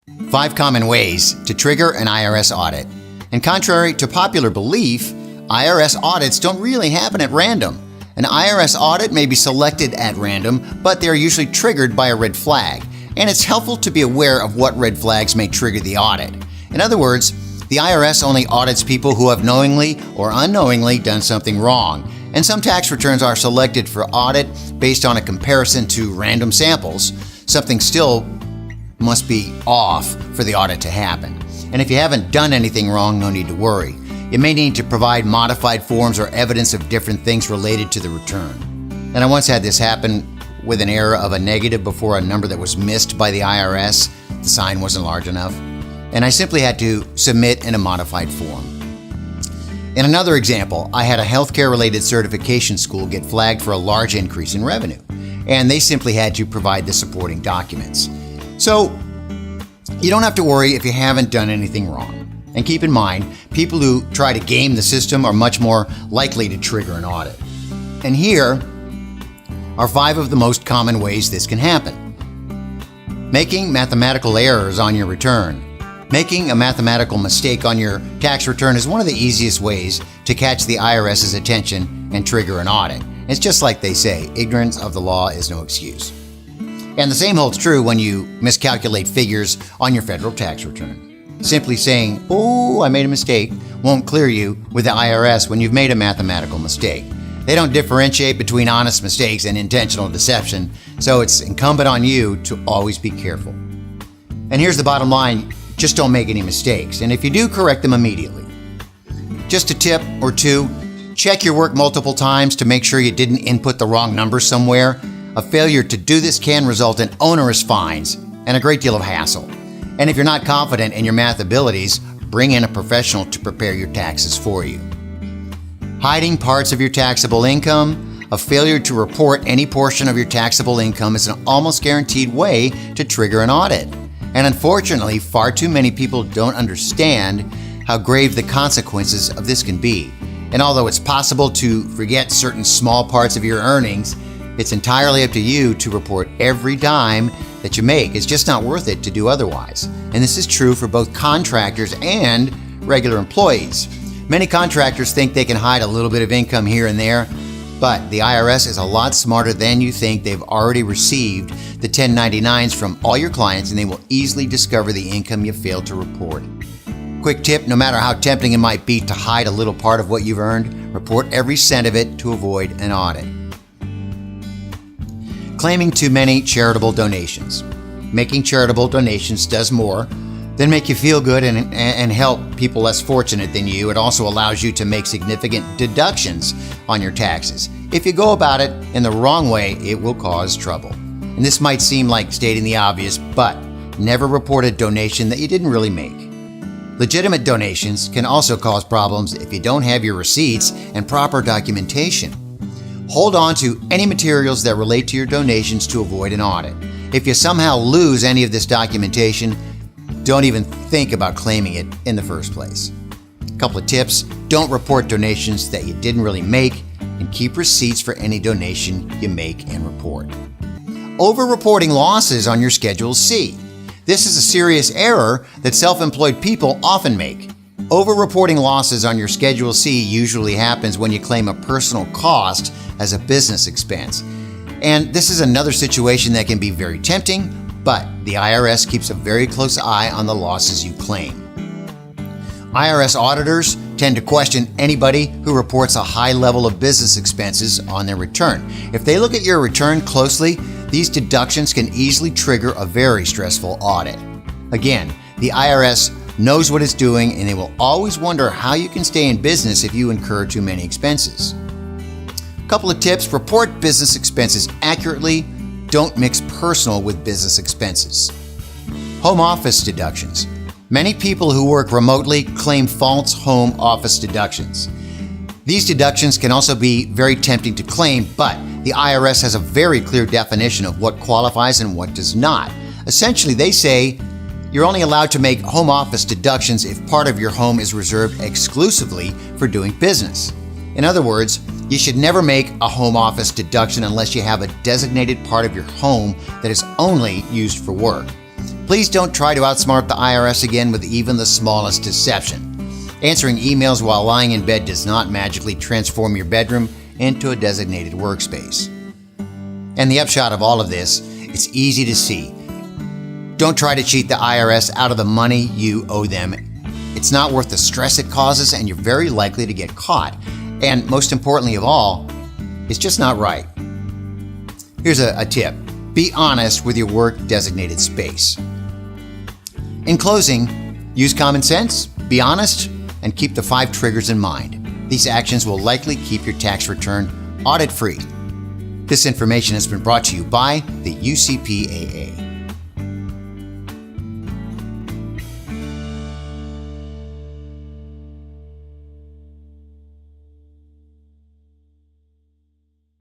5 common ways to trigger an IRS audit. And contrary to popular belief, IRS audits don't really happen at random. An IRS audit may be selected at random, but they are usually triggered by a red flag. And it's helpful to be aware of what red flags may trigger the audit. In other words, the IRS only audits people who have knowingly or unknowingly done something wrong. And some tax returns are selected for audit based on a comparison to random samples. Something still must be off for the audit to happen. And if you haven't done anything wrong, no need to worry. You may need to provide modified forms or evidence of different things related to the return. And I once had this happen with an error of a negative before a number that was missed by the IRS. The sign wasn't large enough. And I simply had to submit in a modified form. In another example, I had a healthcare-related certification school get flagged for a large increase in revenue, and they simply had to provide the supporting documents. So, you don't have to worry if you haven't done anything wrong. And keep in mind, people who try to game the system are much more likely to trigger an audit. And here are 5 of the most common ways this can happen. Making mathematical errors on your return. Making a mathematical mistake on your tax return is one of the easiest ways to catch the IRS's attention and trigger an audit. It's just like they say, ignorance of the law is no excuse. And the same holds true when you miscalculate figures on your federal tax return. Simply saying, "Oh, I made a mistake," won't clear you with the IRS when you've made a mathematical mistake. They don't differentiate between honest mistakes and intentional deception, so it's incumbent on you to always be careful. And here's the bottom line. Just don't make any mistakes, and if you do, correct them immediately. Just a tip or two, check your work multiple times to make sure you didn't input the wrong number somewhere. A failure to do this can result in onerous fines and a great deal of hassle. And if you're not confident in your math abilities, bring in a professional to prepare your taxes for you. Hiding parts of your taxable income. A failure to report any portion of your taxable income is an almost guaranteed way to trigger an audit. And unfortunately, far too many people don't understand how grave the consequences of this can be. And although it's possible to forget certain small parts of your earnings, it's entirely up to you to report every dime that you make. It's just not worth it to do otherwise. And this is true for both contractors and regular employees. Many contractors think they can hide a little bit of income here and there, but the IRS is a lot smarter than you think. They've already received the 1099s from all your clients, and they will easily discover the income you failed to report. Quick tip, no matter how tempting it might be to hide a little part of what you've earned, report every cent of it to avoid an audit. Claiming too many charitable donations. Making charitable donations does more than make you feel good and help people less fortunate than you. It also allows you to make significant deductions on your taxes. If you go about it in the wrong way, it will cause trouble. And this might seem like stating the obvious, but never report a donation that you didn't really make. Legitimate donations can also cause problems if you don't have your receipts and proper documentation. Hold on to any materials that relate to your donations to avoid an audit. If you somehow lose any of this documentation, don't even think about claiming it in the first place. A couple of tips: don't report donations that you didn't really make, and keep receipts for any donation you make and report. Over-reporting losses on your Schedule C. This is a serious error that self-employed people often make. Over-reporting losses on your Schedule C usually happens when you claim a personal cost as a business expense. And this is another situation that can be very tempting, but the IRS keeps a very close eye on the losses you claim. IRS auditors tend to question anybody who reports a high level of business expenses on their return. If they look at your return closely, these deductions can easily trigger a very stressful audit. Again, the IRS knows what it's doing, and they will always wonder how you can stay in business if you incur too many expenses. A couple of tips: report business expenses accurately. Don't mix personal with business expenses. Home office deductions. Many people who work remotely claim false home office deductions. These deductions can also be very tempting to claim, but the IRS has a very clear definition of what qualifies and what does not. Essentially, they say you're only allowed to make home office deductions if part of your home is reserved exclusively for doing business. In other words, you should never make a home office deduction unless you have a designated part of your home that is only used for work. Please don't try to outsmart the IRS again with even the smallest deception. Answering emails while lying in bed does not magically transform your bedroom into a designated workspace. And the upshot of all of this, it's easy to see. Don't try to cheat the IRS out of the money you owe them. It's not worth the stress it causes, and you're very likely to get caught. And most importantly of all, it's just not right. Here's a tip. Be honest with your work-designated space. In closing, use common sense, be honest, and keep the 5 triggers in mind. These actions will likely keep your tax return audit-free. This information has been brought to you by the UCPAA.